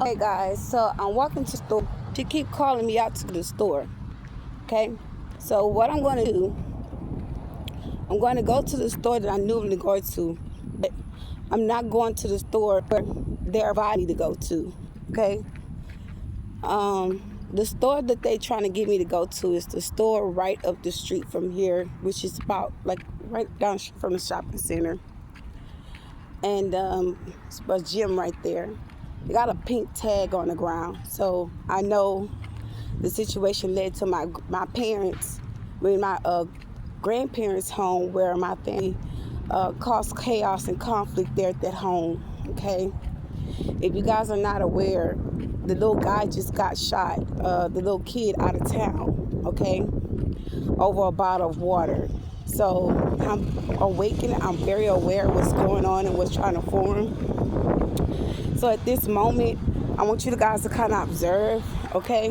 Okay, guys, so I'm walking to the store. She keep calling me out to the store. Okay, so what I'm going to do, I'm going to go to the store that I normally go to, but I'm not going to the store where they're inviting me to go to. Okay, the store that they trying to get me to go to is the store right up the street from here, which is about like right down from the shopping center, and it's a gym right there. They got a pink tag on the ground, so I know the situation led to my parents, my grandparents' home, where my family caused chaos and conflict there at that home. Okay, if you guys are not aware, the little guy just got shot, the little kid out of town. Okay, over a bottle of water. So I'm awakened. I'm very aware of what's going on and what's trying to form. So at this moment, I want you guys to kind of observe, okay,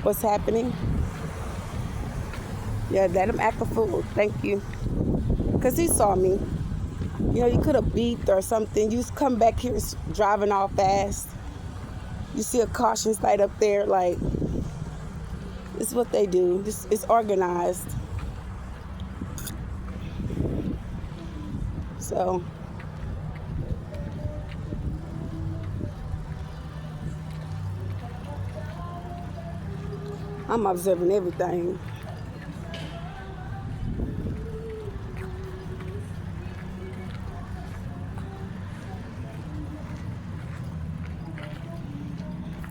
what's happening. Yeah, let him act a fool. Thank you. Because he saw me. You know, you could have beeped or something. You just come back here driving all fast. You see a caution light up there. Like, this is what they do. It's organized. So I'm observing everything.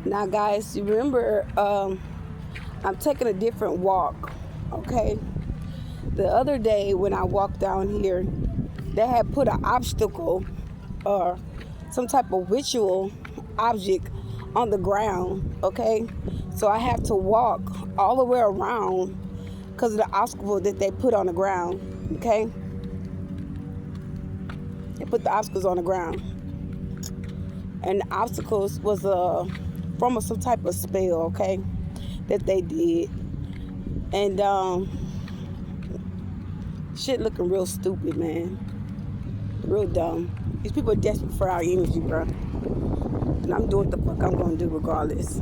Now, guys, you remember I'm taking a different walk, okay? The other day when I walked down here, they had put an obstacle or some type of ritual object on the ground, okay? So I have to walk all the way around because of the obstacle that they put on the ground, okay? They put the obstacles on the ground. And the obstacles was from some type of spell, okay, that they did. And shit looking real stupid, man. Real dumb. These people are desperate for our energy, bro. And I'm doing what the fuck I'm gonna do regardless.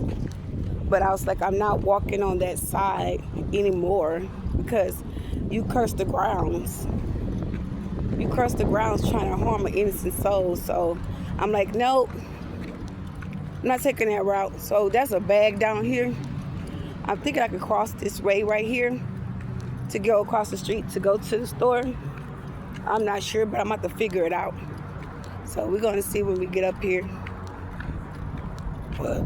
But I was like, I'm not walking on that side anymore because you curse the grounds. You curse the grounds trying to harm an innocent soul. So I'm like, nope, I'm not taking that route. So that's a bag down here. I'm thinking I could cross this way right here to go across the street to go to the store. I'm not sure, but I'm about to figure it out. So we're gonna see when we get up here. But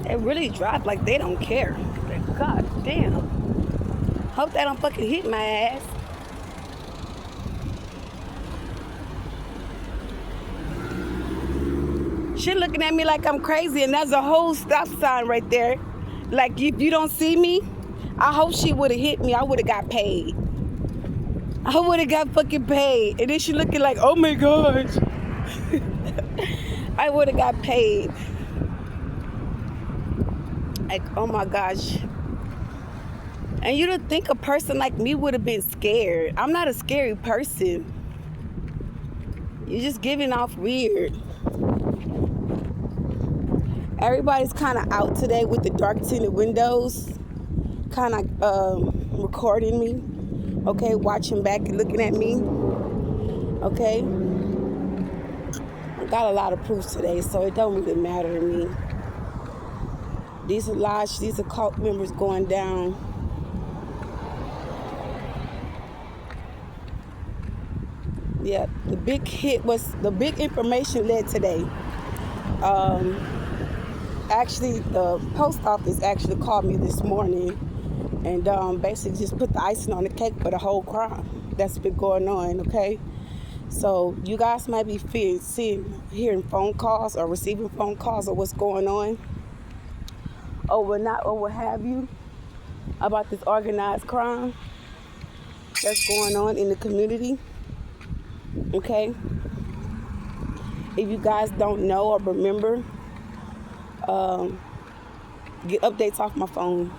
they really drive like they don't care. Like, God damn. Hope they don't fucking hit my ass. She looking at me like I'm crazy, and there's a whole stop sign right there. Like, if you don't see me, I hope she would have hit me. I would have got paid. I would have got fucking paid. And then she looking like, oh my gosh. I would have got paid. Like, oh my gosh. And you don't think a person like me would have been scared. I'm not a scary person. You're just giving off weird. Everybody's kind of out today with the dark tinted windows, kind of recording me, okay, watching back and looking at me, okay. I got a lot of proofs today, so it don't really matter to me. These are lies, these are cult members going down. Yeah, the big information led today. Actually, the post office actually called me this morning and basically just put the icing on the cake for the whole crime that's been going on, okay? So you guys might be hearing phone calls or receiving phone calls of what's going on or what have you about this organized crime that's going on in the community, okay? If you guys don't know or remember, get updates off my phone.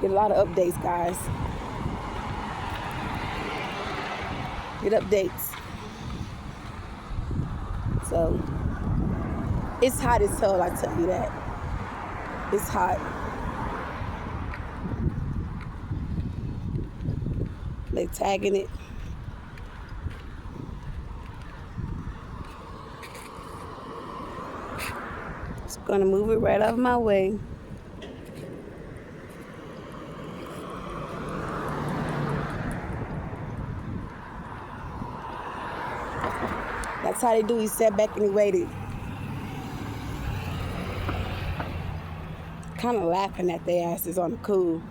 Get a lot of updates, guys. Get updates. So, it's hot as hell, I tell you that. It's hot. They tagging it. Just gonna move it right out of my way. That's how they do. He sat back and he waited. Kind of laughing at their asses on the cool.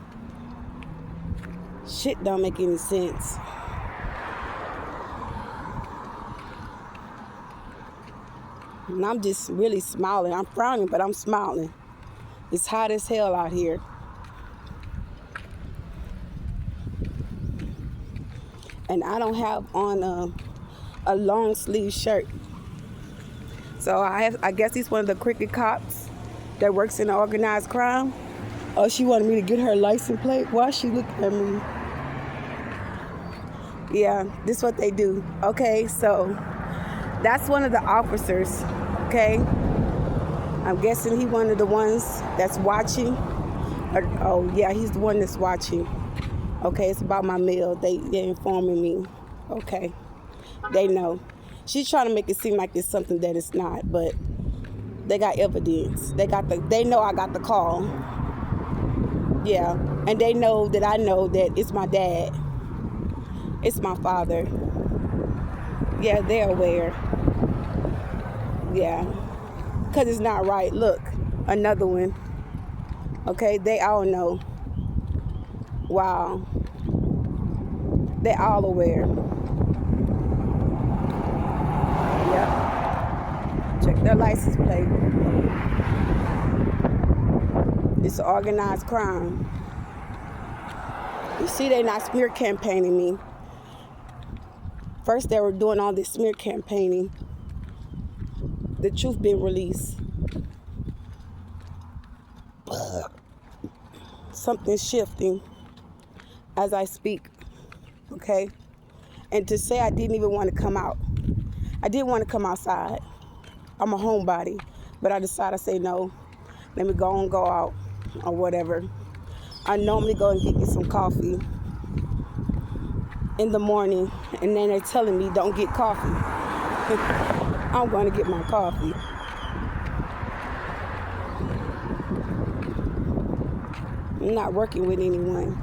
Shit don't make any sense. And I'm just really smiling. I'm frowning, but I'm smiling. It's hot as hell out here. And I don't have on a long sleeve shirt. So I guess he's one of the crooked cops that works in the organized crime. Oh, she wanted me to get her license plate. Why she looking at me? Yeah, this is what they do. Okay, so that's one of the officers. Okay, I'm guessing he one of the ones that's watching. Oh yeah, he's the one that's watching. Okay, it's about my mail. They're informing me. Okay, they know. She's trying to make it seem like it's something that it's not, but they got evidence. They know I got the call. Yeah, and they know that I know that it's my dad. It's my father. Yeah, they're aware. Yeah, because it's not right. Look, another one. Okay, they all know. Wow. They all aware. Yeah. Check their license plate. It's an organized crime. You see, they're not smear campaigning me. First, they were doing all this smear campaigning. The truth being released. Something's shifting as I speak. Okay? And to say I didn't even want to come out. I didn't want to come outside. I'm a homebody. But I decided to say no. Let me go and go out or whatever. I normally go and get me some coffee in the morning, and then they're telling me don't get coffee. I'm going to get my coffee. I'm not working with anyone.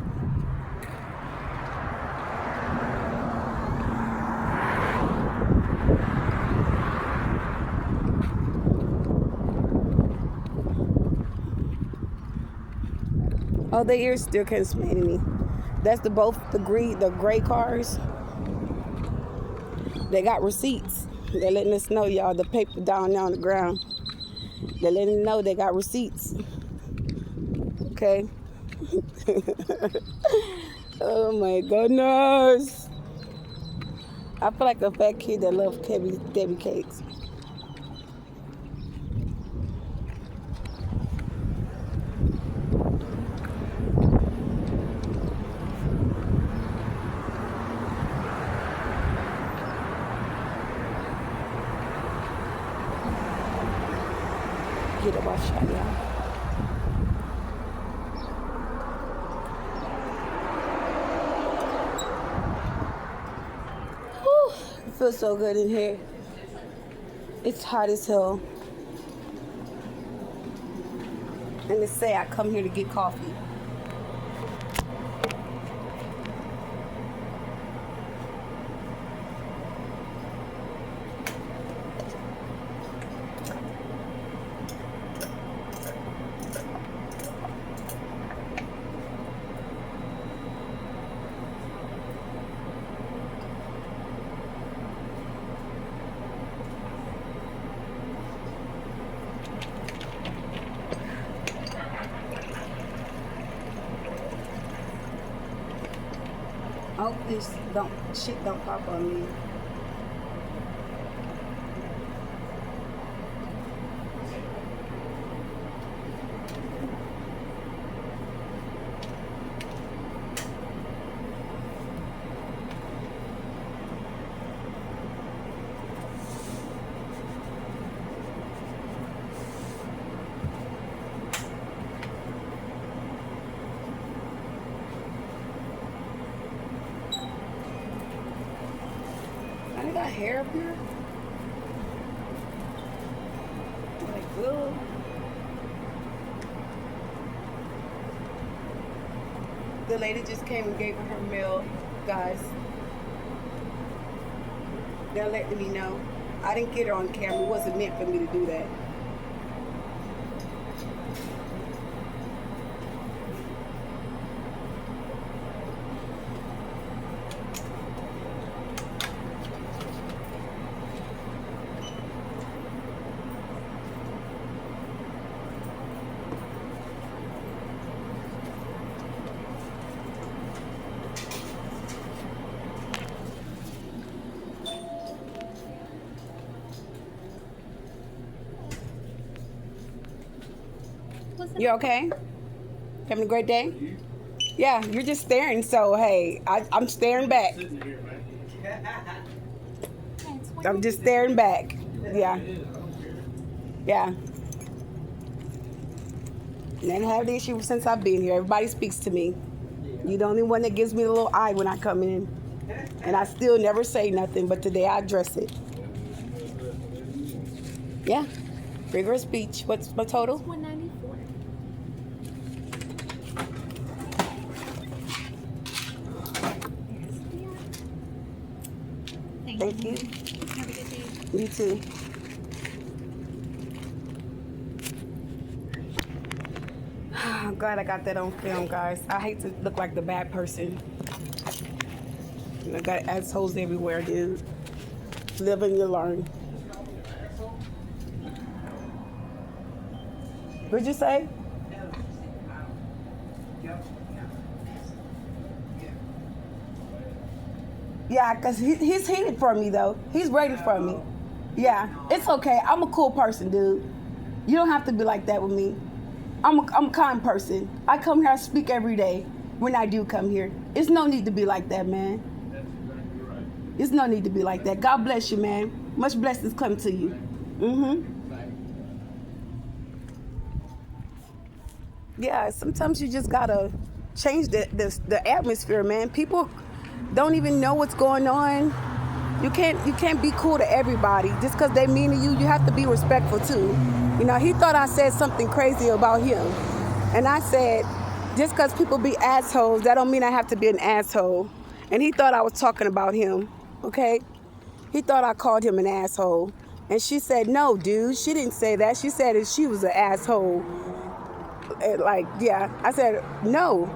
Oh, the ears still can't smell me. That's the gray cars. They got receipts. They're letting us know, y'all, the paper down there on the ground. They're letting us know they got receipts. Okay? Oh my goodness. I feel like a fat kid that loves Debbie cakes. Get a wash shot, y'all. Whew, it feels so good in here. It's hot as hell. And they say I come here to get coffee. hope this shit don't pop on me. I got hair up here. Like good. The lady just came and gave her mail, guys. They're letting me know. I didn't get her on camera. It wasn't meant for me to do that. You okay? Having a great day? Yeah, you're just staring, so hey, I'm staring back. I'm just staring back. Yeah. Yeah. Never had the issue since I've been here. Everybody speaks to me. You're the only one that gives me a little eye when I come in. And I still never say nothing, but today I address it. Yeah. Figure of speech. What's my total? 194. Thank you. Have a good day. You too. I'm glad I got that on film, guys. I hate to look like the bad person. I got assholes everywhere, dude. Live and you learn. What'd you say? Yeah, because he's heated for me, though. He's ready for me. Yeah, it's okay. I'm a cool person, dude. You don't have to be like that with me. I'm a kind person. I come here, I speak every day when I do come here. It's no need to be like that, man. It's no need to be like that. God bless you, man. Much blessings come to you. Yeah, sometimes you just gotta change the atmosphere, man. People don't even know what's going on. You can't be cool to everybody. Just because they mean to you, you have to be respectful too. You know, he thought I said something crazy about him. And I said, just because people be assholes, that don't mean I have to be an asshole. And he thought I was talking about him, okay? He thought I called him an asshole. And she said, no, dude, she didn't say that. She said that she was an asshole. Like, yeah, I said, no.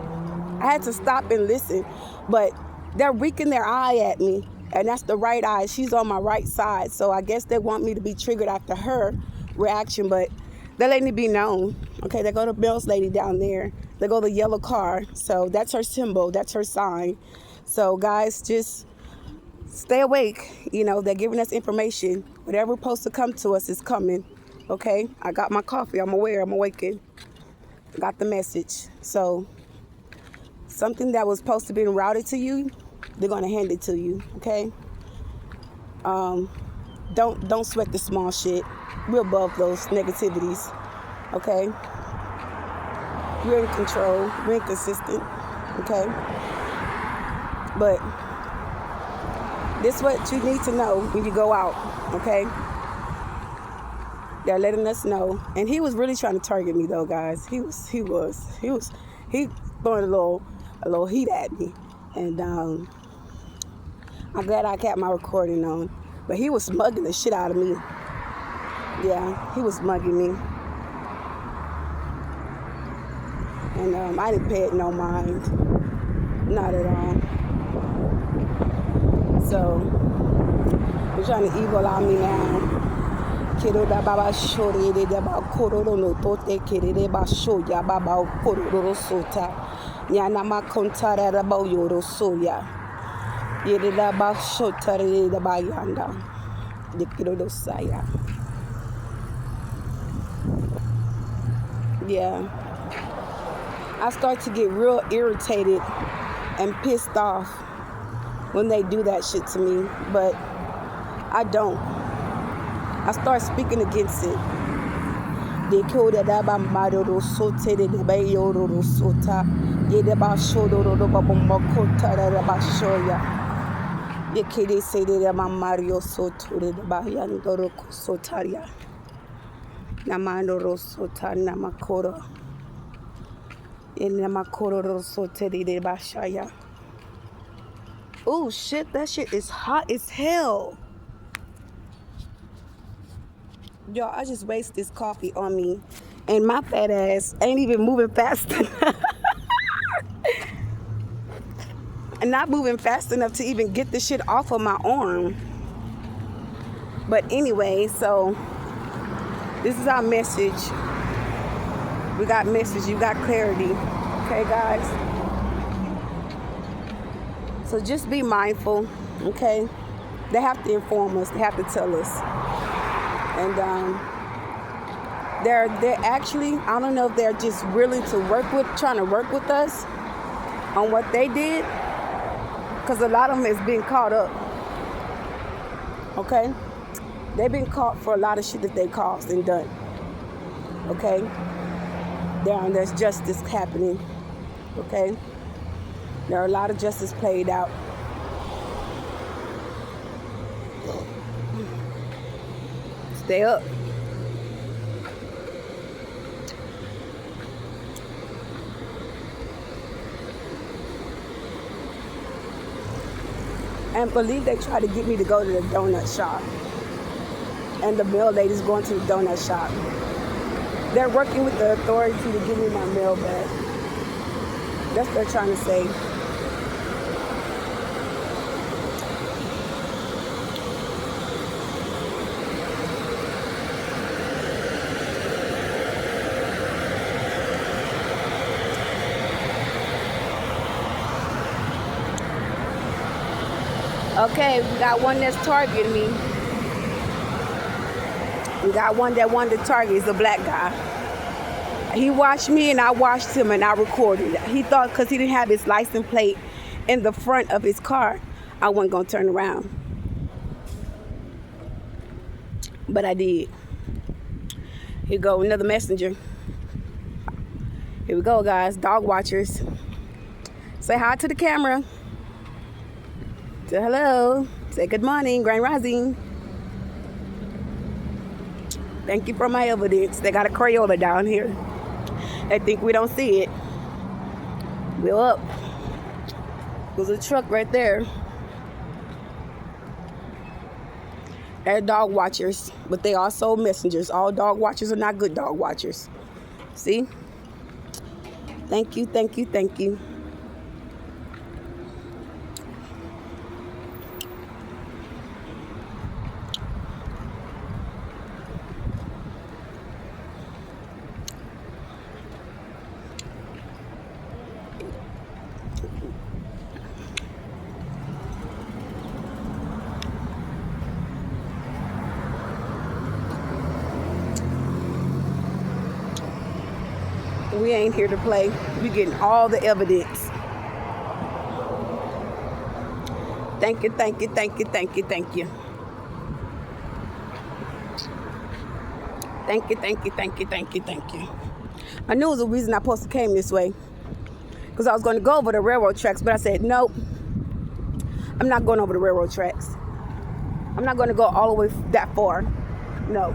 I had to stop and listen. But they're winking their eye at me. And that's the right eye. She's on my right side. So I guess they want me to be triggered after her reaction. But they're letting it be known. Okay, they go to Bill's lady down there. They go to the yellow car. So that's her symbol. That's her sign. So guys, just stay awake. You know, they're giving us information. Whatever's supposed to come to us is coming. Okay, I got my coffee. I'm aware. I'm awakened. Got the message. So something that was supposed to be routed to you, they're gonna hand it to you. Okay. Don't sweat the small shit. We're above those negativities. Okay. We're in control. We're inconsistent. Okay. But this is what you need to know when you go out. Okay. They're letting us know. And he was really trying to target me though, guys. He throwing a little heat at me. And I'm glad I kept my recording on. But he was mugging the shit out of me. Yeah, he was mugging me. And I didn't pay it no mind. Not at all. So they're trying to evil on me now. Kero da baba shori de ba kororo no tote kere de ba shoya baba kororo sota. Nyana ma kontara da ba yoro soya. Yedida ba shotari da ba yanda. Dikido dosaya. Yeah. I start to get real irritated and pissed off when they do that shit to me, but I don't. I start speaking against it. They kill the Dabamado Sote, the Bayo Sota, Yedaba Shodo, the Babamokota, the Bashoya. The Kiddy say the Mario Soto, the Bayandoro Sotaria. Namando Sota, Namakoro. In Namakoro Sote, the Bashaya. Oh shit, that shit is hot as hell. Y'all, I just wasted this coffee on me, and my fat ass ain't even moving fast enough. And not moving fast enough to even get the shit off of my arm. But anyway, so this is our message. We got message, you got clarity. Okay, guys? So just be mindful, okay? They have to inform us, they have to tell us. And they're actually, I don't know if they're just willing to trying to work with us on what they did, because a lot of them has been caught up. Okay, they've been caught for a lot of shit that they caused and done. Okay, there's justice happening. Okay, there are a lot of justice played out. Stay up. And believe they tried to get me to go to the donut shop. And the mail lady's going to the donut shop. They're working with the authority to give me my mail back. That's what they're trying to say. Okay, we got one that's targeting me. We got one that wanted to target. He's a black guy. He watched me and I watched him and I recorded. He thought because he didn't have his license plate in the front of his car, I wasn't going to turn around. But I did. Here go another messenger. Here we go, guys. Dog watchers. Say hi to the camera. Say hello. Say good morning, Grand Rising. Thank you for my evidence. They got a Crayola down here. They think we don't see it. We're up. There's a truck right there. They're dog watchers, but they also messengers. All dog watchers are not good dog watchers. See? Thank you, thank you, thank you. We ain't here to play. We getting all the evidence. Thank you, thank you, thank you, thank you, thank you. Thank you, thank you, thank you, thank you, thank you. I knew it was a reason I supposed to came this way. Because I was going to go over the railroad tracks, but I said, nope. I'm not going over the railroad tracks. I'm not going to go all the way that far. No.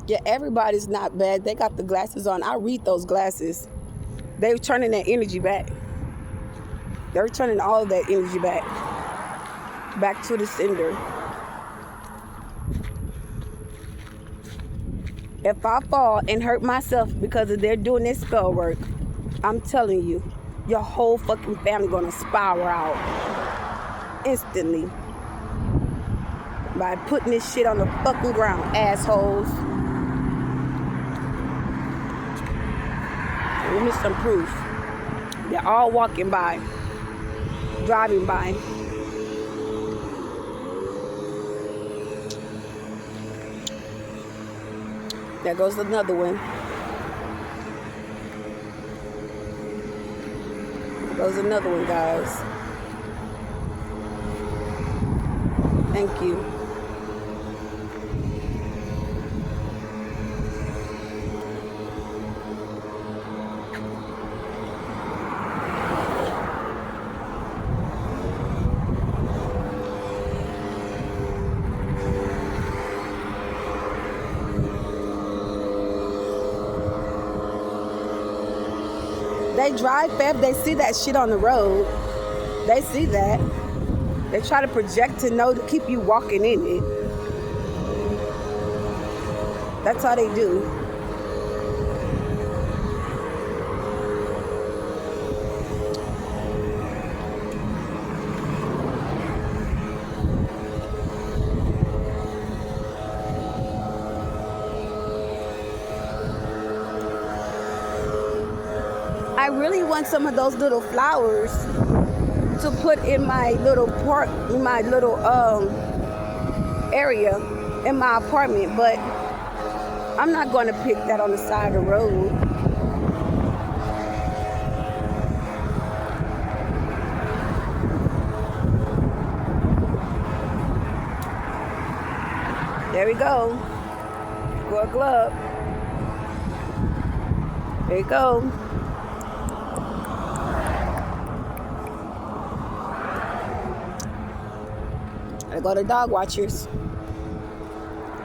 Yeah, everybody's not bad. They got the glasses on. I read those glasses. They're turning that energy back. They're turning all of that energy back. Back to the sender. If I fall and hurt myself because of they're doing this spell work, I'm telling you, your whole fucking family gonna spiral out instantly by putting this shit on the fucking ground, assholes. Give me some proof. They're all walking by, driving by. There goes another one. There goes another one, guys. Thank you. They drive fast, they see that shit on the road. They see that. They try to project to know to keep you walking in it. That's how they do. I really want some of those little flowers to put in my little park, in my little area in my apartment, but I'm not going to pick that on the side of the road. There we go. Go a glove. There you go. I go to dog watchers.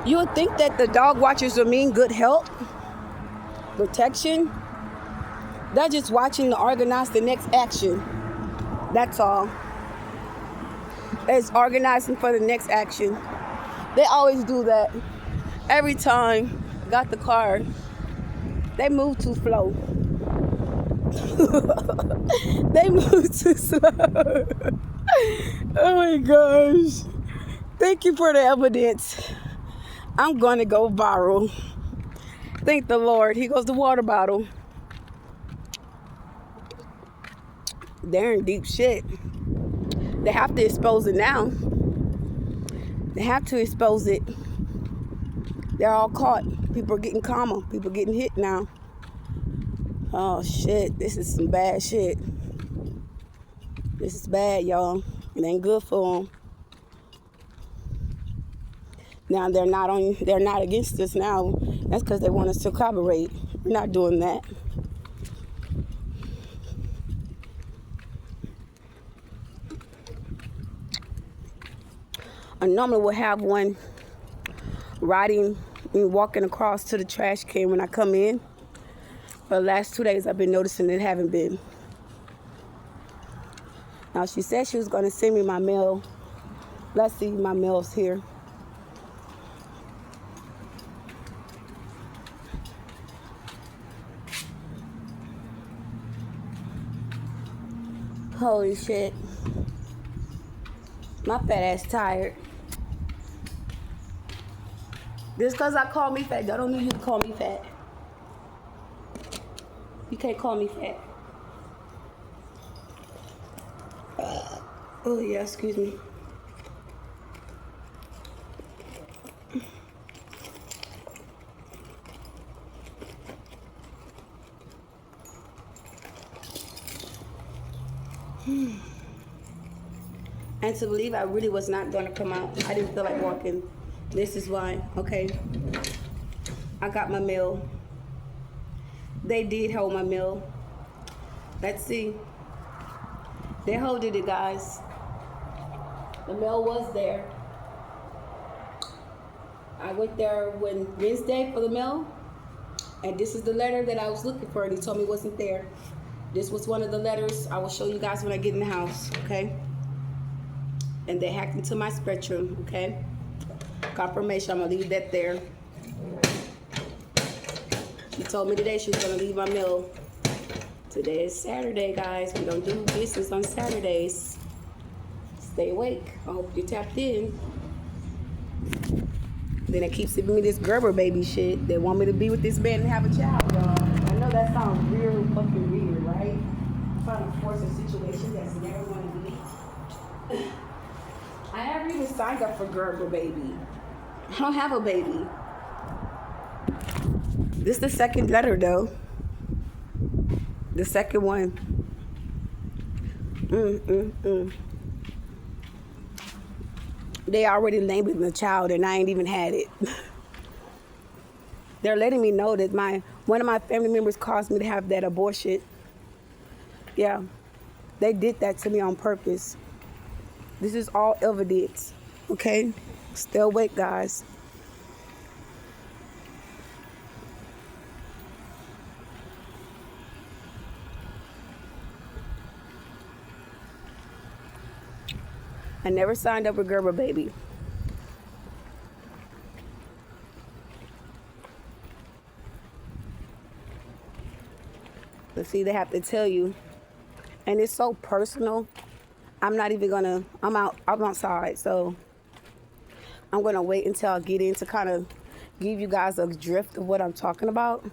You would think that the dog watchers would mean good health, protection. They're just watching to organize the next action. That's all. It's organizing for the next action. They always do that. Every time I got the car, they move too slow. They move too slow. Oh my gosh. Thank you for the evidence. I'm going to go viral. Thank the Lord. Here goes the water bottle. They're in deep shit. They have to expose it now. They have to expose it. They're all caught. People are getting calmer. People are getting hit now. Oh shit. This is some bad shit. This is bad, y'all. It ain't good for them. Now they're not against us now. That's because they want us to cooperate. We're not doing that. I normally will have one riding and walking across to the trash can when I come in. For the last 2 days I've been noticing it haven't been. Now she said she was going to send me my mail. Let's see, my mail's here. Holy shit. My fat ass tired. Just because I call me fat, I don't need you to call me fat. You can't call me fat. Oh yeah, excuse me. And to believe I really was not going to come out. I didn't feel like walking. This is why. Okay. I got my mail. They did hold my mail. Let's see. They holded it, guys. The mail was there. I went there Wednesday for the mail. And this is the letter that I was looking for. And he told me it wasn't there. This was one of the letters. I will show you guys when I get in the house, okay? And they hacked into my Spectrum, okay? Confirmation, I'm gonna leave that there. told me today she was gonna leave my mail. Today is Saturday, guys. We don't do business on Saturdays. Stay awake. I hope you tapped in. Then it keeps giving me this Gerber baby shit. They want me to be with this man and have a child, y'all. I know that sounds real fucking weird, right? I'm trying to force a situation that's never going to be. I never even signed up for Gerber baby. I don't have a baby. This is the second letter, though. The second one. They already labeled the child and I ain't even had it. They're letting me know that one of my family members caused me to have that abortion. Yeah, they did that to me on purpose. This is all evidence, okay? Stay awake, guys. I never signed up with Gerber baby. But see, they have to tell you. And it's so personal. I'm not even gonna, I'm outside. So I'm gonna wait until I get in to kind of give you guys a drift of what I'm talking about.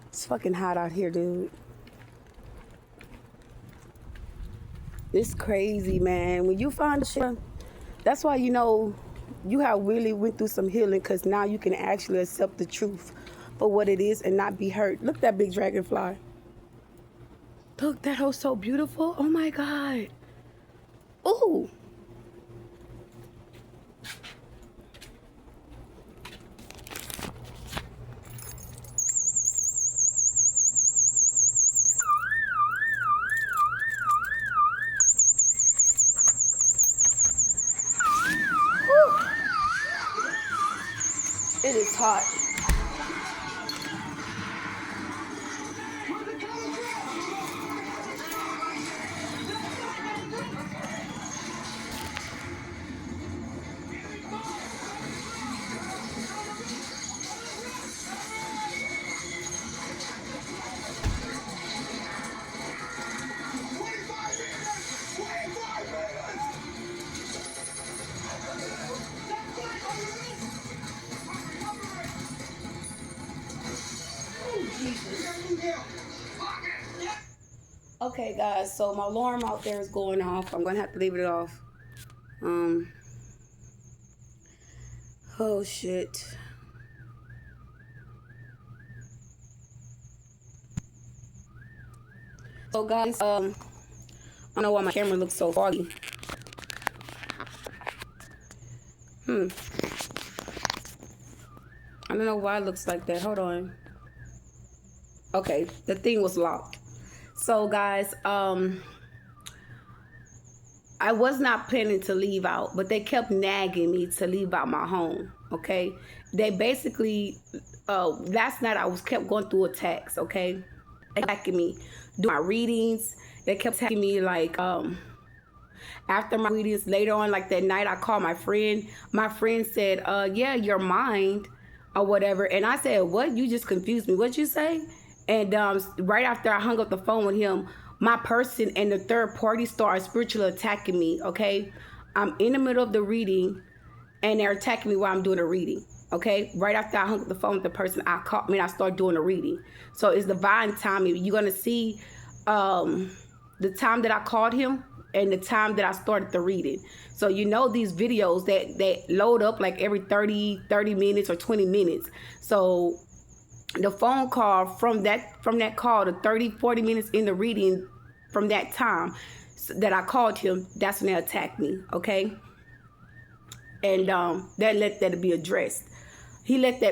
It's fucking hot out here, dude. It's crazy, man. When you find shit, that's why you know you have really went through some healing, because now you can actually accept the truth for what it is and not be hurt. Look at that big dragonfly. Look, that hoe's so beautiful. Oh my God. Ooh. It is hot. Okay, guys, so my alarm out there is going off. I'm gonna have to leave it off. Oh shit. So guys, I don't know why my camera looks so foggy. I don't know why it looks like that. Hold on. Okay, the thing was locked. So guys, I was not planning to leave out, but they kept nagging me to leave out my home. Okay, they basically last night I was kept going through attacks. Okay, attacking me, doing my readings. They kept attacking me like after my readings later on, like that night I called my friend. My friend said, yeah, your mind or whatever. And I said, what? You just confused me. What'd you say? And right after I hung up the phone with him, my person and the third party started spiritually attacking me, okay? I'm in the middle of the reading, and they're attacking me while I'm doing a reading, okay? Right after I hung up the phone with the person, I started doing a reading. So it's divine timing. You're going to see the time that I called him and the time that I started the reading. So you know these videos that load up like every 30 minutes or 20 minutes. So the phone call from that call to 30-40 minutes in the reading from that time that I called him, that's when they attacked me, okay? And they let that be addressed.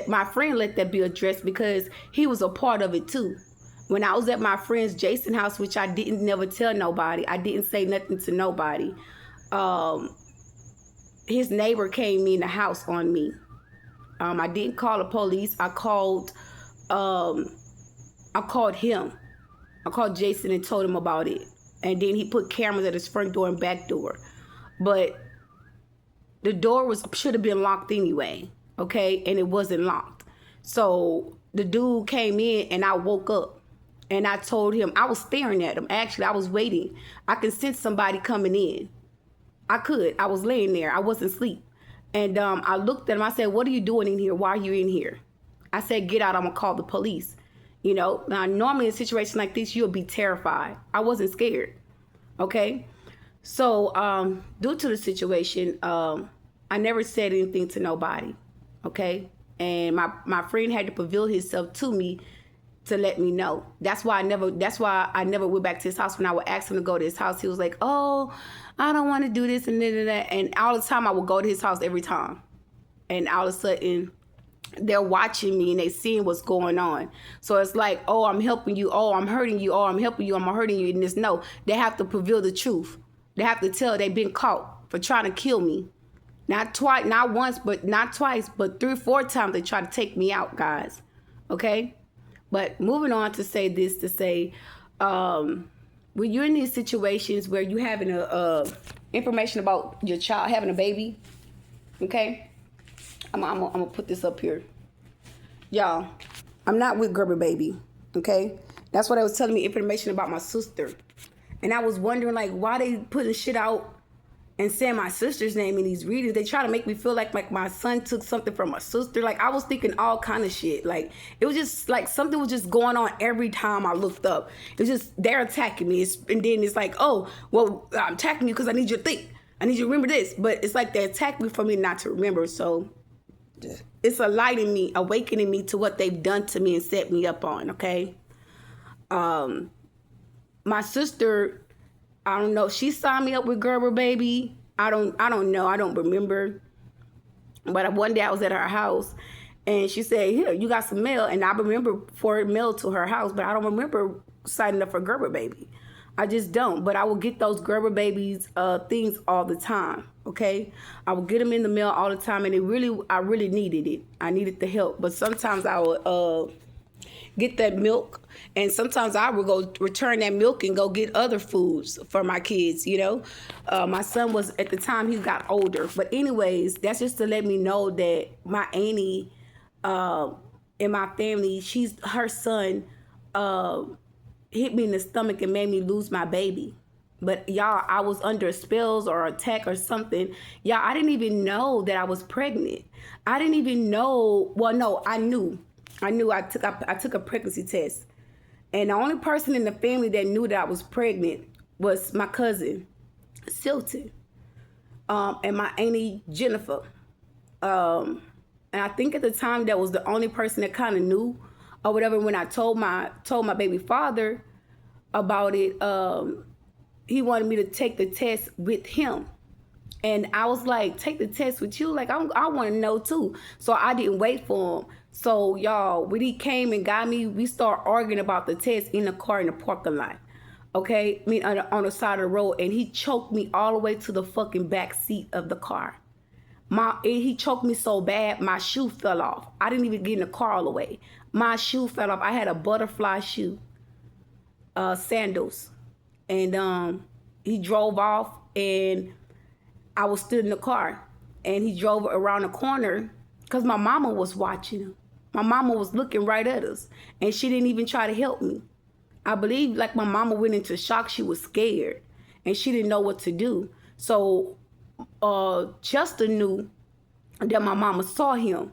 My friend let that be addressed because he was a part of it too. When I was at my friend's Jason house, which I didn't never tell nobody, I didn't say nothing to nobody. His neighbor came in the house on me. I didn't call the police. I called him. I called Jason and told him about it. And then he put cameras at his front door and back door. But the door should have been locked anyway, okay? And it wasn't locked. So the dude came in and I woke up and I told him, I was staring at him. Actually, I was waiting. I could sense somebody coming in. I could. I was laying there. I wasn't asleep. And I looked at him. I said, what are you doing in here? Why are you in here? I said, get out. I'm going to call the police. You know, now normally in a situation like this, you'll be terrified. I wasn't scared. Okay. So due to the situation, I never said anything to nobody. Okay. And my friend had to reveal himself to me to let me know. That's why I never went back to his house. When I would ask him to go to his house, he was like, oh, I don't want to do this and that. And all the time I would go to his house every time. And all of a sudden they're watching me and they seeing what's going on. So it's like, oh, I'm helping you. Oh, I'm hurting you. Oh, I'm helping you. I'm hurting you. And this, no, they have to reveal the truth. They have to tell they've been caught for trying to kill me. Not twice, not once, but not twice, but 3 or 4 times they try to take me out, guys. Okay? But moving on to say this, to say, when you're in these situations where you having information about your child having a baby, okay? I'm gonna put this up here. Y'all, I'm not with Gerber Baby, okay? That's what I was telling me information about my sister. And I was wondering, like, why they putting shit out and saying my sister's name in these readings. They try to make me feel like my son took something from my sister. Like, I was thinking all kind of shit. Like, it was just like something was just going on every time I looked up. It was just, they're attacking me. And then it's like, oh, well, I'm attacking you because I need you to think. I need you to remember this. But it's like they attack me for me not to remember. So it's aligning me, awakening me to what they've done to me and set me up on, okay? My sister, I don't know. She signed me up with Gerber Baby. I don't know. I don't remember. But one day I was at her house and she said, here, you got some mail. And I remember forwarding mail to her house, but I don't remember signing up for Gerber Baby. I just don't. But I will get those Gerber Babies things all the time. Okay? I will get them in the mail all the time. And I really needed it. I needed the help. But sometimes I would get that milk, and sometimes I would go return that milk and go get other foods for my kids, you know. My son was, at the time, he got older. But anyways, that's just to let me know that my auntie in my family, her son hit me in the stomach and made me lose my baby. But y'all, I was under spells or attack or something. Y'all, I didn't even know that I was pregnant. I didn't even know, well, no, I knew I took a pregnancy test. And the only person in the family that knew that I was pregnant was my cousin, Silton, and my auntie, Jennifer. And I think at the time that was the only person that kind of knew or whatever. When I told my baby father about it, he wanted me to take the test with him. And I was like, take the test with you? Like, I want to know too. So I didn't wait for him. So, y'all, when he came and got me, we started arguing about the test in the car in the parking lot. Okay? I mean, on the side of the road. And he choked me all the way to the fucking back seat of the car. He choked me so bad, my shoe fell off. I didn't even get in the car all the way. My shoe fell off. I had a butterfly shoe, sandals. And he drove off, and I was still in the car. And he drove around the corner because my mama was watching him. My mama was looking right at us, and she didn't even try to help me. I believe like my mama went into shock. She was scared, and she didn't know what to do. So Chester knew that my mama saw him,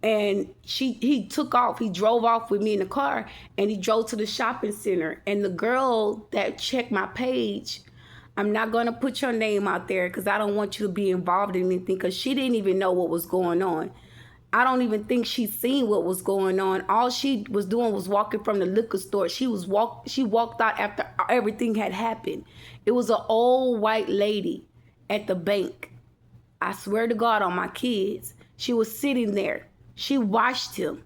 and he took off. He drove off with me in the car, and he drove to the shopping center. And the girl that checked my page, I'm not going to put your name out there because I don't want you to be involved in anything, because she didn't even know what was going on. I don't even think she seen what was going on. All she was doing was walking from the liquor store. She walked out after everything had happened. It was an old white lady at the bank. I swear to God on my kids. She was sitting there. She watched him.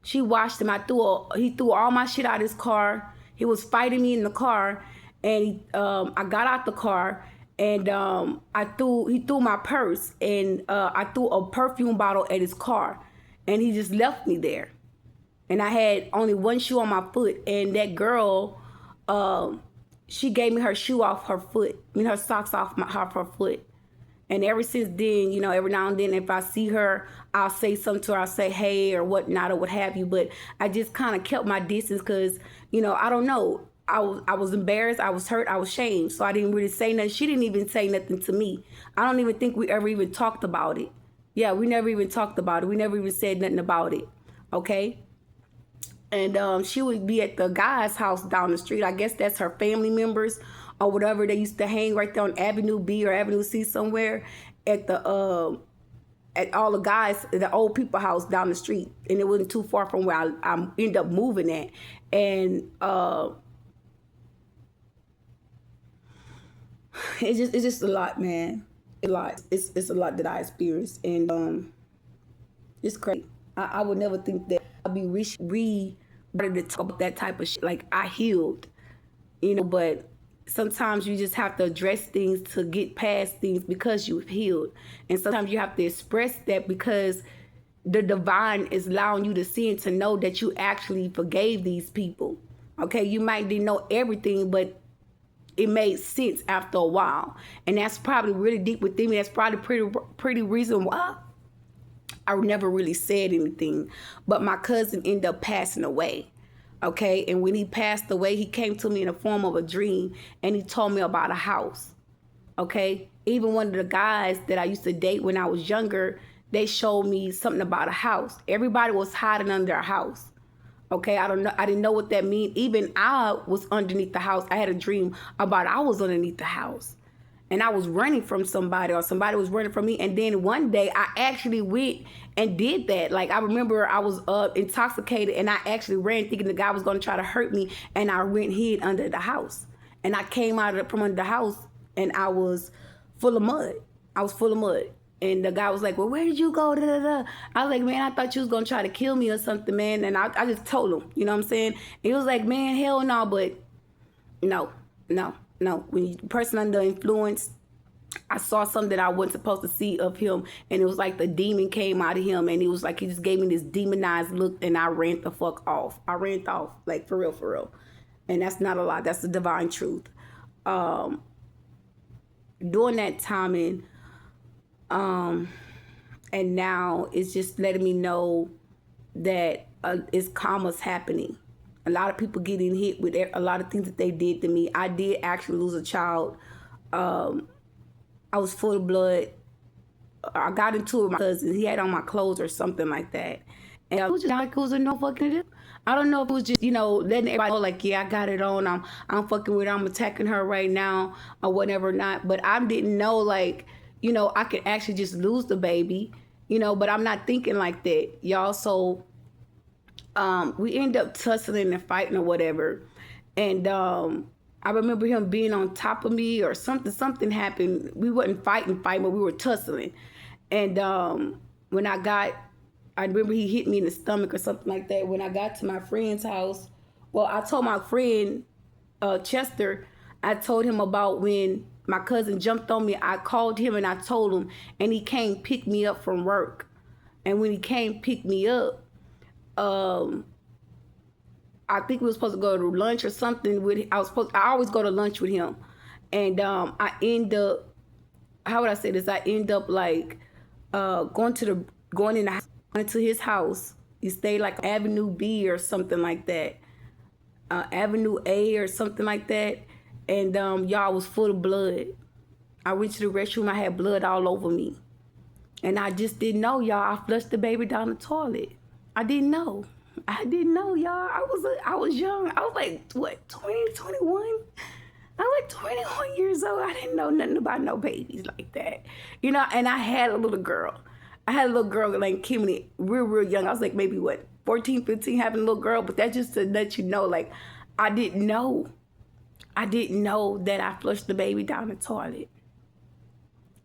He threw all my shit out of his car. He was fighting me in the car. And I got out the car, and he threw my purse, and I threw a perfume bottle at his car, and he just left me there. And I had only one shoe on my foot, and that girl, she gave me her shoe off her foot. I mean, her socks off her foot. And ever since then, every now and then if I see her, I'll say something to her. I'll say hey or whatnot or what have you. But I just kind of kept my distance because, I don't know. I was embarrassed. I was hurt. I was shamed. So I didn't really say nothing. She didn't even say nothing to me. I don't even think we ever even talked about it. Yeah, we never even talked about it. We never even said nothing about it. Okay? And she would be at the guy's house down the street. I guess that's her family members or whatever. They used to hang right there on Avenue B or Avenue C somewhere at at all the guys, the old people house down the street. And it wasn't too far from where I ended up moving at. And it's just a lot, man. A lot. It's a lot that I experienced. And it's crazy. I would never think that I'd be ready to talk about that type of shit. Like, I healed, but sometimes you just have to address things to get past things because you've healed. And sometimes you have to express that because the divine is allowing you to see and to know that you actually forgave these people. Okay, you might didn't know everything, but it made sense after a while. And that's probably really deep within me. That's probably pretty reason why I never really said anything. But my cousin ended up passing away. Okay. And when he passed away, he came to me in the form of a dream and he told me about a house. Okay. Even one of the guys that I used to date when I was younger, they showed me something about a house. Everybody was hiding under a house. Okay. I didn't know what that meant. Even I was underneath the house. I had a dream about I was underneath the house. And I was running from somebody or somebody was running from me. And then one day I actually went and did that. Like, I remember I was intoxicated and I actually ran thinking the guy was going to try to hurt me. And I went hid under the house. And I came out from under the house and I was full of mud. I was full of mud. And the guy was like, well, where did you go? Da, da, da. I was like, man, I thought you was going to try to kill me or something, man. And I just told him, you know what I'm saying? And he was like, man, hell no. But no. When you person under influence, I saw something that I wasn't supposed to see of him, and it was like the demon came out of him, and it was like he just gave me this demonized look, and I ran the fuck off. I ran off, like, for real. And that's not a lie. That's the divine truth. During that timing, and now it's just letting me know that it's karma's happening. A lot of people getting hit with a lot of things that they did to me. I did actually lose a child. I was full of blood. I got into it with my cousin. He had on my clothes or something like that. And it was just like it was a no fucking deal. I don't know if it was just, letting everybody know, like, yeah, I got it on. I'm fucking with her. I'm attacking her right now or whatever not. But I didn't know, like, I could actually just lose the baby, but I'm not thinking like that, y'all. So we end up tussling and fighting or whatever. And I remember him being on top of me or something happened. We wasn't fighting, but we were tussling. And when I remember he hit me in the stomach or something like that. When I got to my friend's house, well, I told my friend, Chester, I told him about when my cousin jumped on me. I called him and I told him, and he came pick me up from work. And when he came pick me up, I think we were supposed to go to lunch or something with. I always go to lunch with him, and I end up. How would I say this? I end up like going into his house. He stayed like Avenue B or something like that, Avenue A or something like that, and y'all was full of blood. I went to the restroom. I had blood all over me, and I just didn't know, y'all. I flushed the baby down the toilet. I didn't know, y'all. I was young. I was like, what, 20, 21? I was like 21 years old. I didn't know nothing about no babies like that. And I had a little girl. Named Kimberly, real young. I was like maybe, 14, 15, having a little girl. But that's just to let you know, like, I didn't know that I flushed the baby down the toilet.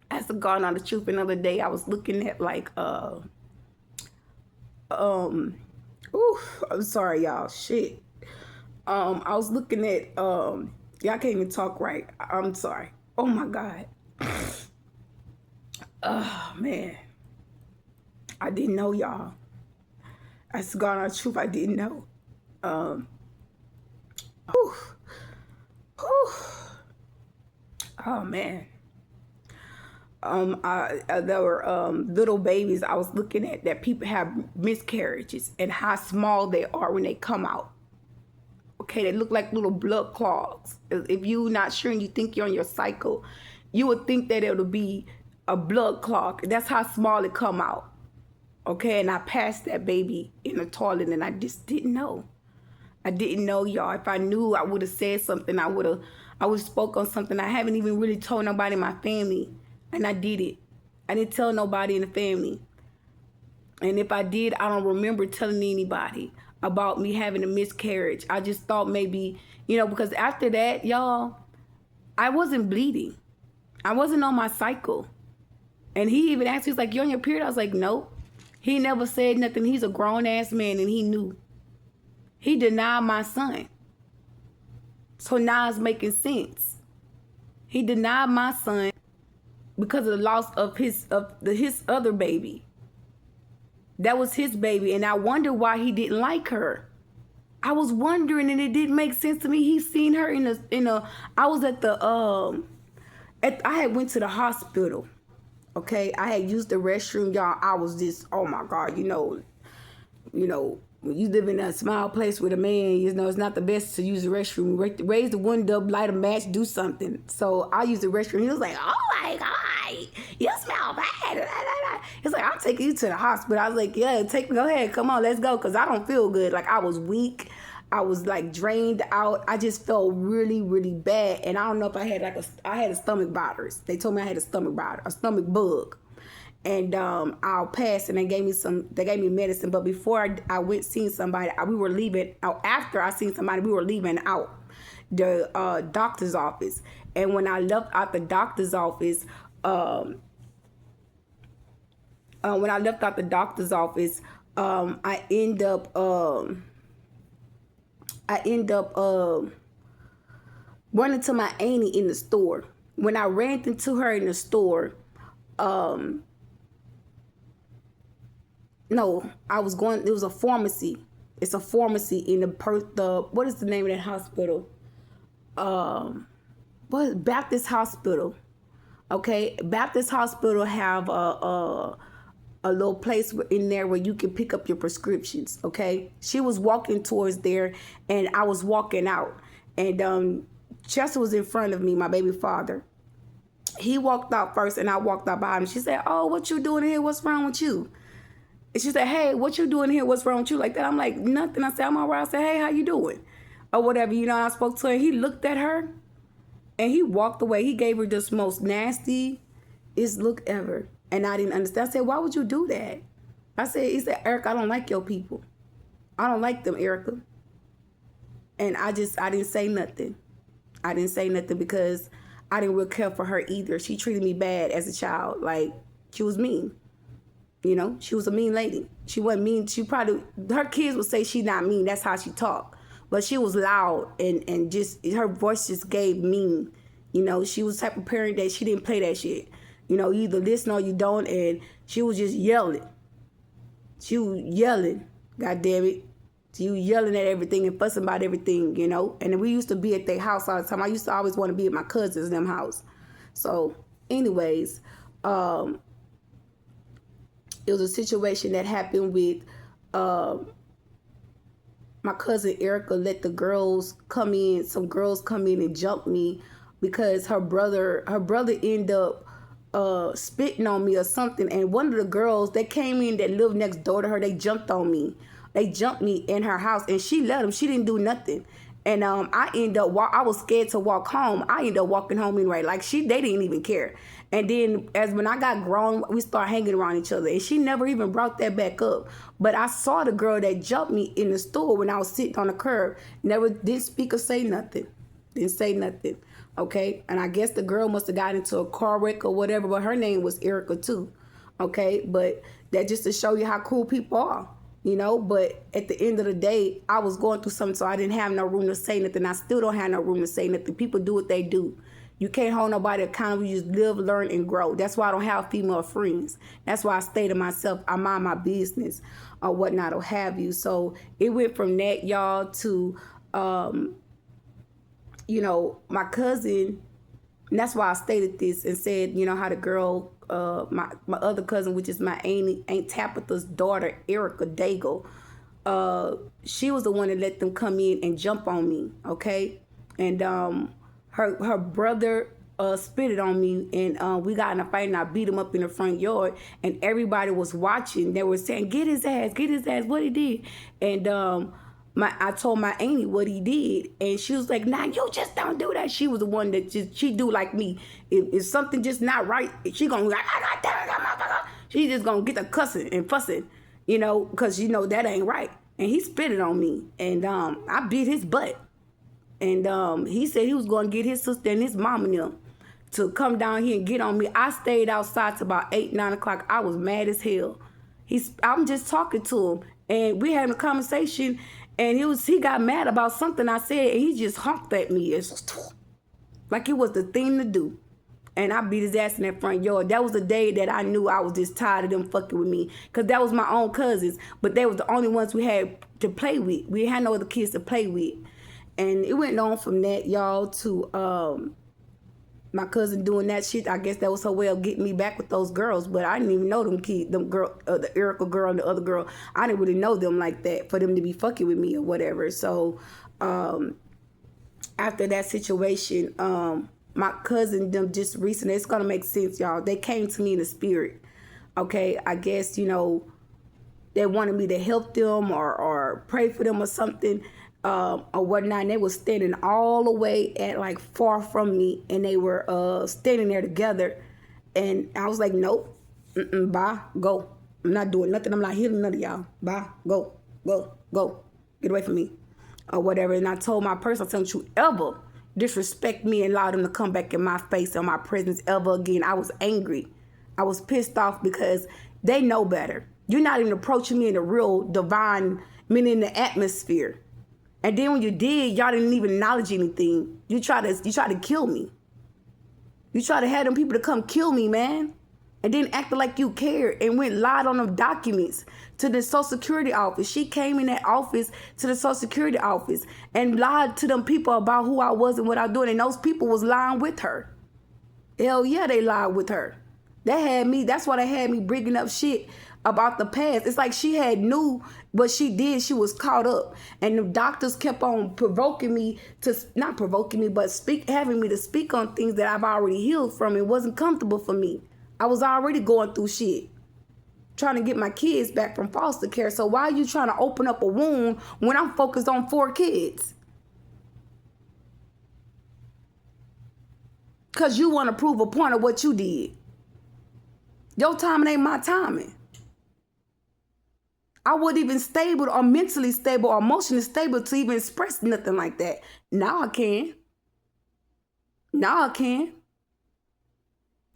That's the God on the truth. Another day I was looking at like, I'm sorry, y'all. Shit. I was looking at, y'all can't even talk right. I'm sorry. Oh my God. Oh man. I didn't know, y'all. That's God on the truth. I didn't know. Oh man. there were little babies I was looking at that people have miscarriages and how small they are when they come out. Okay, they look like little blood clots. If you're not sure and you think you're on your cycle, you would think that it'll be a blood clot. That's how small it come out. Okay, and I passed that baby in the toilet and I just didn't know. I didn't know, y'all. If I knew, I would have said something. I would have spoke on something. I haven't even really told nobody in my family, and I did it. I didn't tell nobody in the family. And if I did, I don't remember telling anybody about me having a miscarriage. I just thought maybe, because after that, y'all, I wasn't bleeding. I wasn't on my cycle. And he even asked me, he's like, you on your period? I was like, nope. He never said nothing. He's a grown-ass man, and he knew. He denied my son. So now it's making sense. He denied my son because of the loss of his other baby. That was his baby, and I wonder why he didn't like her. I was wondering, and it didn't make sense to me. He seen her I was at the I had went to the hospital. Okay, I had used the restroom, y'all. I was just, oh my God, when you live in a small place with a man, it's not the best to use the restroom. Raise the window, light a match, do something. So I used the restroom. He was like, oh my God, you smell bad. He's like, I'm taking you to the hospital. I was like, yeah, go ahead. Come on, let's go. Because I don't feel good. Like, I was weak. I was like drained out. I just felt really, really bad. And I don't know if I had I had a stomach virus. They told me I had a stomach bug. And I'll pass, and they gave me medicine. But before I went seeing somebody, we were leaving out. After I seen somebody, we were leaving out the doctor's office. And when I left out the doctor's office, I end up running to my auntie in the store. When I ran into her in the store, no, I was going. It was a pharmacy. It's a pharmacy in the what is the name of that hospital? Baptist Hospital. Okay, Baptist Hospital have a little place in there where you can pick up your prescriptions. Okay, she was walking towards there, and I was walking out, and Chester was in front of me, my baby father. He walked out first, and I walked out behind him. She said, "Oh, what you doing here? What's wrong with you?" And she said, "Hey, what you doing here? What's wrong with you?" Like that. I'm like, nothing. I said, "I'm all right." I said, "Hey, how you doing?" Or whatever. I spoke to her. He looked at her and he walked away. He gave her the most nastiest look ever. And I didn't understand. I said, "Why would you do that?" He said, "Erica, I don't like your people. I don't like them, Erica." And I didn't say nothing. I didn't say nothing because I didn't really care for her either. She treated me bad as a child. Like, she was mean. She was a mean lady. She wasn't mean. Her kids would say she's not mean. That's how she talked. But she was loud and just, her voice just gave mean. She was the type of parent that she didn't play that shit. You either listen or you don't. And she was just yelling. She was yelling. God damn it. She was yelling at everything and fussing about everything, And then we used to be at their house all the time. I used to always want to be at my cousins' them house. So, anyways, it was a situation that happened with my cousin Erica. Let the girls come in. Some girls come in and jump me because her brother ended up spitting on me or something. And one of the girls that came in that lived next door to her, they jumped on me. They jumped me in her house, and she let them. She didn't do nothing. And I ended up, I was scared to walk home. I ended up walking home anyway. Like, they didn't even care. And then when I got grown, we started hanging around each other. And she never even brought that back up. But I saw the girl that jumped me in the store when I was sitting on the curb. Never did speak or say nothing. Didn't say nothing. Okay? And I guess the girl must have got into a car wreck or whatever. But her name was Erica too. Okay? But that just to show you how cool people are. But at the end of the day, I was going through something, so I didn't have no room to say nothing. I still don't have no room to say nothing. People do what they do. You can't hold nobody accountable. You just live, learn, and grow. That's why I don't have female friends. That's why I stay to myself. I mind my business or whatnot or have you. So it went from that, y'all, to, my cousin And that's why I stated this and said, you know, how the girl, my other cousin, which is my Aunt Tabitha's daughter, Erica Daigle, she was the one that let them come in and jump on me, okay? And her brother spit it on me, and we got in a fight, and I beat him up in the front yard, and everybody was watching. They were saying, get his ass, what he did. And I told my auntie what he did, and she was like, nah, you just don't do that. She was the one that she do like me. If something just not right, she gonna be like, she just gonna get the cussing and fussing, you know, because you know that ain't right. And he spit it on me, and I beat his butt. And he said he was gonna get his sister and his mom and them to come down here and get on me. I stayed outside till about 8, 9 o'clock. I was mad as hell. I'm just talking to him, and we had a conversation. And he got mad about something I said, and he just honked at me. It's like it was the thing to do. And I beat his ass in that front yard. That was the day that I knew I was just tired of them fucking with me. Because that was my own cousins. But they was the only ones we had to play with. We had no other kids to play with. And it went on from that, y'all, to my cousin doing that shit. I guess that was her way of getting me back with those girls. But I didn't even know them kids, the Erica girl and the other girl. I didn't really know them like that for them to be fucking with me or whatever. So after that situation, my cousin, them just recently, it's gonna make sense, y'all. They came to me in the spirit. Okay, I guess, you know, they wanted me to help them or pray for them or something. Or whatnot, and they were standing all the way at like far from me, and they were standing there together, and I was like, nope, bye, go. I'm not doing nothing. I'm not healing none of y'all. Bye, go, get away from me, or whatever. And I told my person, I told you ever disrespect me and allow them to come back in my face or my presence ever again. I was angry. I was pissed off because they know better. You're not even approaching me in the real divine, meaning in the atmosphere. And then when you did, y'all didn't even acknowledge anything. You try to kill me. You try to have them people to come kill me, man. And then acted like you cared and went lied on them documents to the Social Security office. She came in that office to the Social Security office and lied to them people about who I was and what I was doing. And those people was lying with her. Hell yeah, they lied with her. That's why they had me bringing up shit about the past. It's like she had knew what she did. She was caught up, and the doctors kept on provoking me to, not provoking me, but having me to speak on things that I've already healed from. It wasn't comfortable for me. I was already going through shit, trying to get my kids back from foster care. So why are you trying to open up a wound when I'm focused on 4 kids? Because you want to prove a point of what you did. Your timing ain't my timing. I wasn't even stable or mentally stable or emotionally stable to even express nothing like that. Now I can.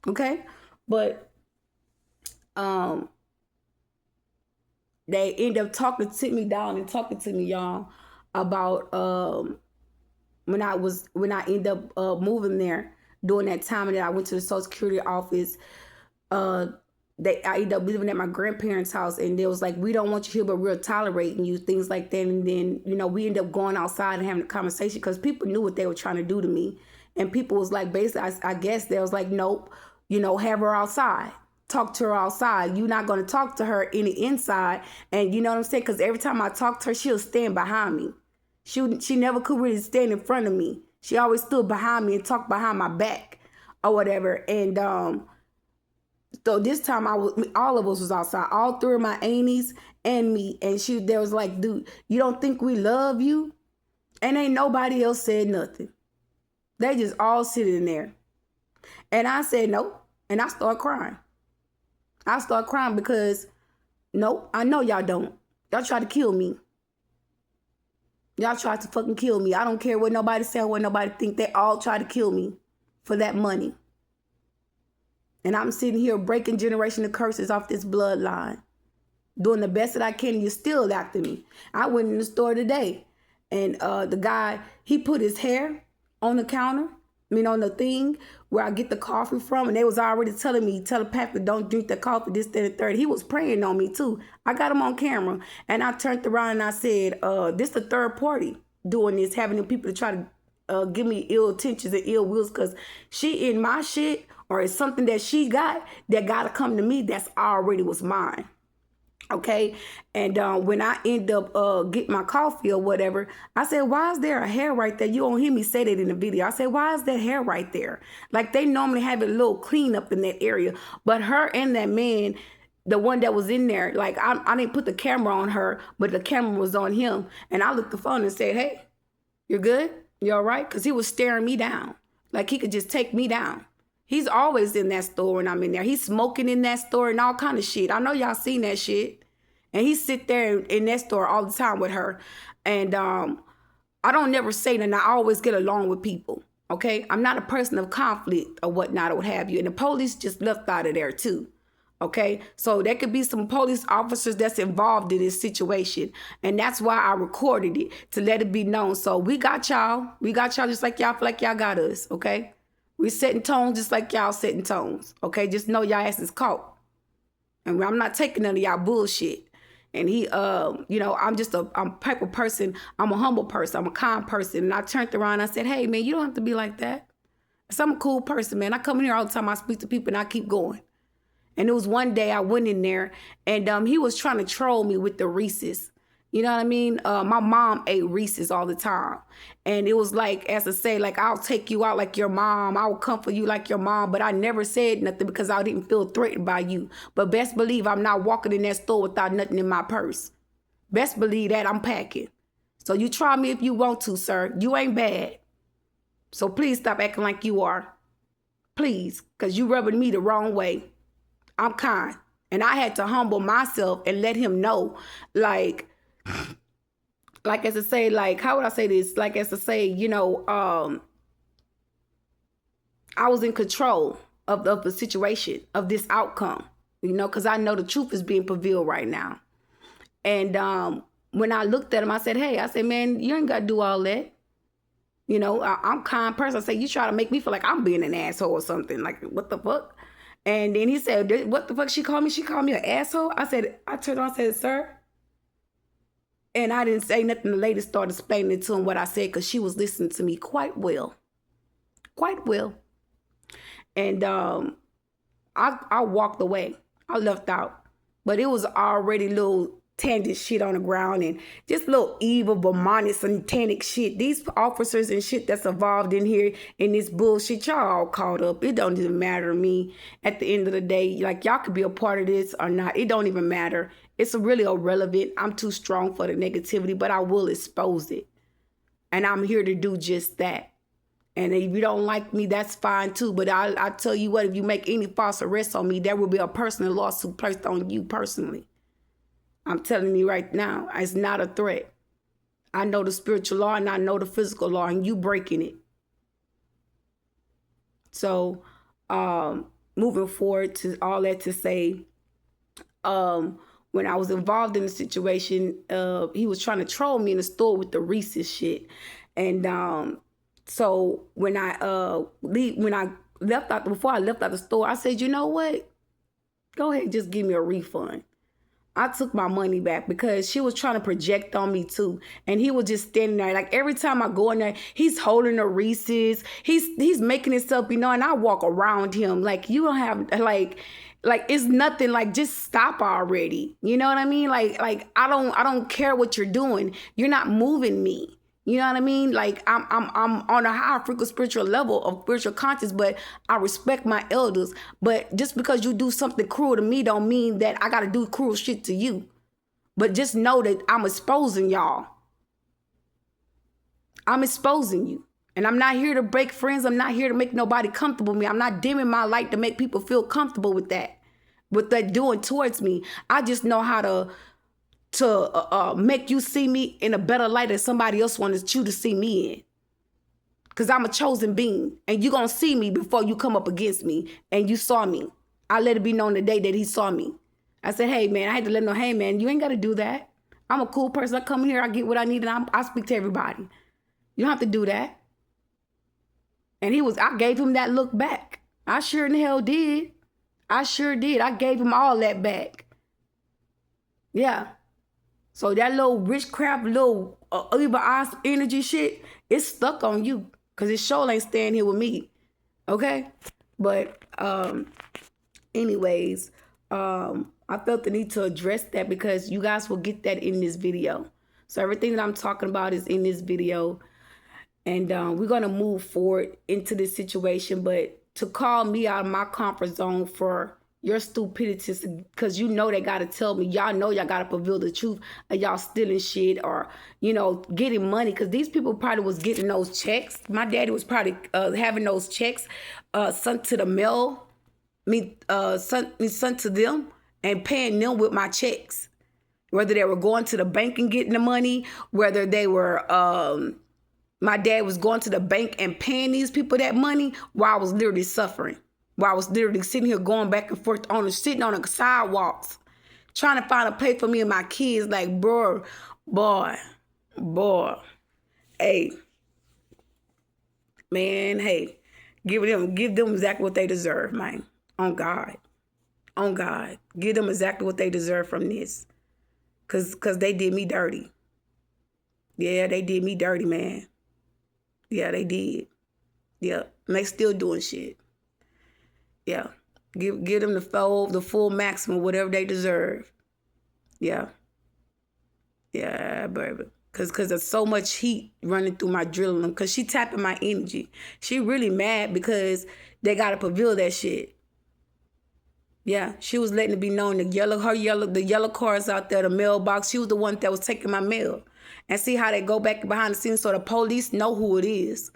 Okay? But they end up talking to me down and talking to me, y'all, about when I end up moving there during that time that I went to the Social Security office. I ended up living at my grandparents' house, and they was like, we don't want you here, but we're tolerating you, things like that. And then, you know, we ended up going outside and having a conversation because people knew what they were trying to do to me. And people was like, basically, I guess they was like, nope, you know, have her outside. Talk to her outside. You're not going to talk to her in the inside. And you know what I'm saying? Because every time I talk to her, she'll stand behind me. She never could really stand in front of me. She always stood behind me and talked behind my back or whatever. And so this time all of us was outside, all 3 of my aunties and me. And they was like, dude, you don't think we love you? And ain't nobody else said nothing. They just all sitting there. And I said, no. And I started crying. Because, no, I know y'all don't. Y'all try to kill me. Y'all tried to fucking kill me. I don't care what nobody say or what nobody think. They all try to kill me for that money. And I'm sitting here breaking generational curses off this bloodline, doing the best that I can. You're still after me. I went in the store today, and the guy, he put his hair on the counter, on the thing where I get the coffee from, and they was already telling me, telepathically, don't drink the coffee, this, that, and third. He was praying on me too. I got him on camera, and I turned around and I said, this the third party doing this, having the people to try give me ill intentions and ill wills because she in my shit, or it's something that she got that gotta come to me that's already was mine. Okay. And when I end up getting my coffee or whatever, I said, why is there a hair right there? You don't hear me say that in the video. I said, why is that hair right there? Like they normally have a little clean up in that area. But her and that man, the one that was in there, like I didn't put the camera on her, but the camera was on him. And I looked at the phone and said, hey, you're good? You all right? Because he was staring me down. Like he could just take me down. He's always in that store when I'm in there. He's smoking in that store and all kind of shit. I know y'all seen that shit. And he sit there in that store all the time with her. And I don't never say that. I always get along with people. Okay? I'm not a person of conflict or whatnot or what have you. And the police just left out of there too. Okay? So there could be some police officers that's involved in this situation. And that's why I recorded it, to let it be known. So we got y'all. We got y'all just like y'all feel like y'all got us. Okay? We setting tones just like y'all setting tones. Okay? Just know y'all ass is caught. And I'm not taking none of y'all bullshit. And he, I'm just I'm a type of person. I'm a humble person. I'm a kind person. And I turned around and I said, hey, man, you don't have to be like that. So I'm a cool person, man. I come in here all the time. I speak to people and I keep going. And it was one day I went in there and he was trying to troll me with the Reese's. You know what I mean? My mom ate Reese's all the time. And it was like, as I say, like, I'll take you out like your mom. I will comfort you like your mom. But I never said nothing because I didn't feel threatened by you. But best believe I'm not walking in that store without nothing in my purse. Best believe that I'm packing. So you try me if you want to, sir. You ain't bad. So please stop acting like you are. Please, because you rubbing me the wrong way. I'm kind. And I had to humble myself and let him know, like as to say, like, how would I say this? Like as to say, I was in control of the situation, of this outcome, because I know the truth is being revealed right now. And when I looked at him, I said, man, you ain't got to do all that. I'm a kind person. I say, you try to make me feel like I'm being an asshole or something. Like, what the fuck? And then he said, what the fuck she called me? She called me an asshole? I turned around and said, sir. And I didn't say nothing. The lady started explaining to him what I said because she was listening to me quite well. Quite well. And I walked away. I left out. But it was already little tangent shit on the ground and just little evil, demonic, satanic shit. These officers and shit that's involved in here in this bullshit, y'all all caught up. It don't even matter to me at the end of the day. Like, y'all could be a part of this or not. It don't even matter. It's really irrelevant. I'm too strong for the negativity, but I will expose it. And I'm here to do just that. And if you don't like me, that's fine too. But I tell you what, if you make any false arrests on me, there will be a personal lawsuit placed on you personally. I'm telling you right now, it's not a threat. I know the spiritual law and I know the physical law, and you breaking it. So moving forward to all that to say, when I was involved in the situation, he was trying to troll me in the store with the Reese's shit. And so when I left out, before I left out the store, I said, you know what? Go ahead, just give me a refund. I took my money back because she was trying to project on me too. And he was just standing there. Like every time I go in there, he's holding the Reese's. He's making himself, and I walk around him. Like, you don't have, like it's nothing. Like, just stop already. You know what I mean? Like I don't care what you're doing. You're not moving me. You know what I mean? Like, I'm on a higher frequency spiritual level of spiritual conscious, but I respect my elders. But just because you do something cruel to me don't mean that I got to do cruel shit to you. But just know that I'm exposing y'all. I'm exposing you. And I'm not here to break friends. I'm not here to make nobody comfortable with me. I'm not dimming my light to make people feel comfortable with that doing towards me. I just know how to make you see me in a better light than somebody else wanted you to see me in. Because I'm a chosen being. And you're going to see me before you come up against me. And you saw me. I let it be known the day that he saw me. I said, hey, man, I had to let him know, hey, man, you ain't got to do that. I'm a cool person. I come here, I get what I need, and I speak to everybody. You don't have to do that. And I gave him that look back. I sure in the hell did. I sure did. I gave him all that back. Yeah. So that little witchcraft, little evil eye energy shit, it's stuck on you. Because his show ain't staying here with me. Okay? But anyways, I felt the need to address that because you guys will get that in this video. So everything that I'm talking about is in this video. And we're going to move forward into this situation. But to call me out of my comfort zone for your stupidity, because you know they got to tell me. Y'all know y'all got to reveal the truth. Or y'all stealing shit or, you know, getting money. Because these people probably was getting those checks. My daddy was probably having those checks sent to the mail. Sent to them and paying them with my checks. Whether they were going to the bank and getting the money. Whether they were... my dad was going to the bank and paying these people that money while I was literally suffering. While I was literally sitting here going back and forth sitting on the sidewalks, trying to find a place for me and my kids. Like, boy, hey, man, hey, give them exactly what they deserve, man. On God, give them exactly what they deserve from this, cause they did me dirty. Yeah, they did me dirty, man. Yeah, they did. Yeah, and they still doing shit. Yeah, give them the full maximum, whatever they deserve. Yeah, baby. Cause there's so much heat running through my adrenaline. Cause she tapping my energy. She really mad because they gotta prevail that shit. Yeah, she was letting it be known the yellow cars out there, the mailbox. She was the one that was taking my mail. And see how they go back behind the scenes so the police know who it is.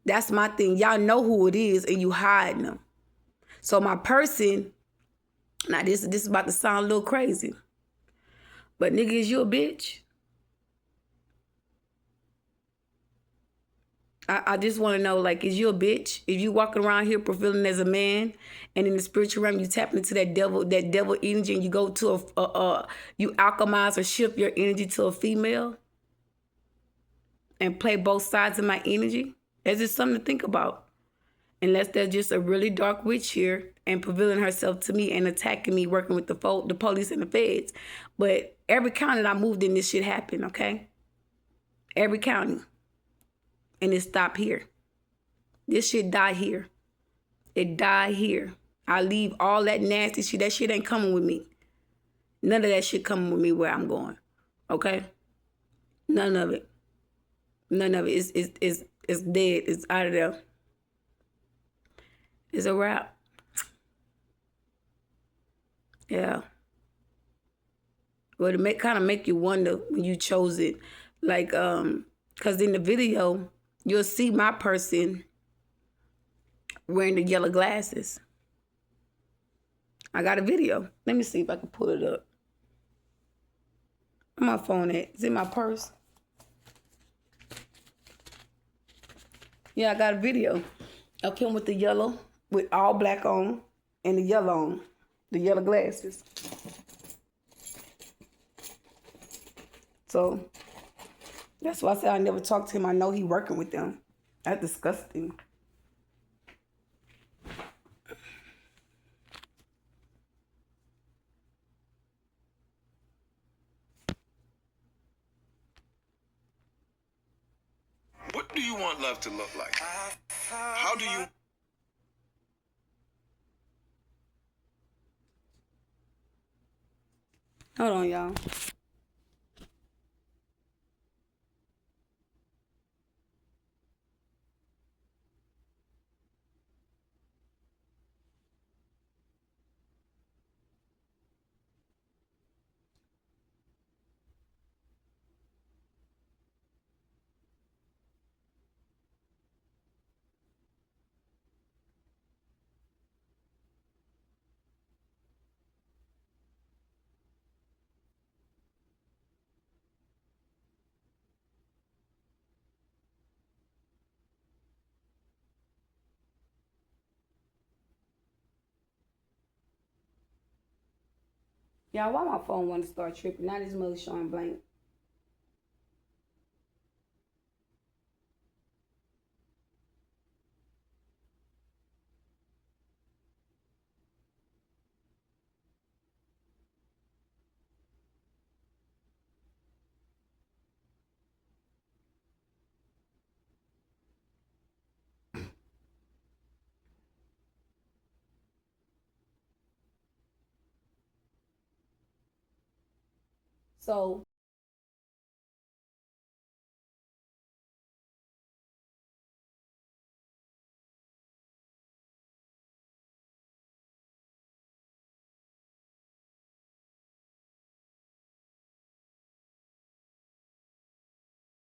That's my thing. Y'all know who it is and you hiding them. So my person, now this is about to sound a little crazy. But nigga, is you a bitch? I just want to know, like, is you a bitch? If you walking around here fulfilling as a man, and in the spiritual realm you tap into that devil energy, and you go to you alchemize or shift your energy to a female, and play both sides of my energy, that's just something to think about. Unless there's just a really dark witch here and prevailing herself to me and attacking me, working with the police and the feds. But every county that I moved in, this shit happened, okay? Every county. And it stopped here. This shit died here. It died here. I leave all that nasty shit. That shit ain't coming with me. None of that shit coming with me where I'm going. Okay? None of it. None of it. It's dead. It's out of there. It's a wrap. Yeah. Well, it kind of make you wonder when you chose it. Like, because in the video, you'll see my person wearing the yellow glasses. I got a video. Let me see if I can pull it up. Where my phone at? Is it in my purse? Yeah, I got a video of him with the yellow, with all black on, and the yellow on. The yellow glasses. So, that's why I said I never talked to him. I know he working with them. That's disgusting. What do you want love to look like? How do you... Hold on, y'all. Y'all, why my phone want to start tripping? Now this mother showing blank. So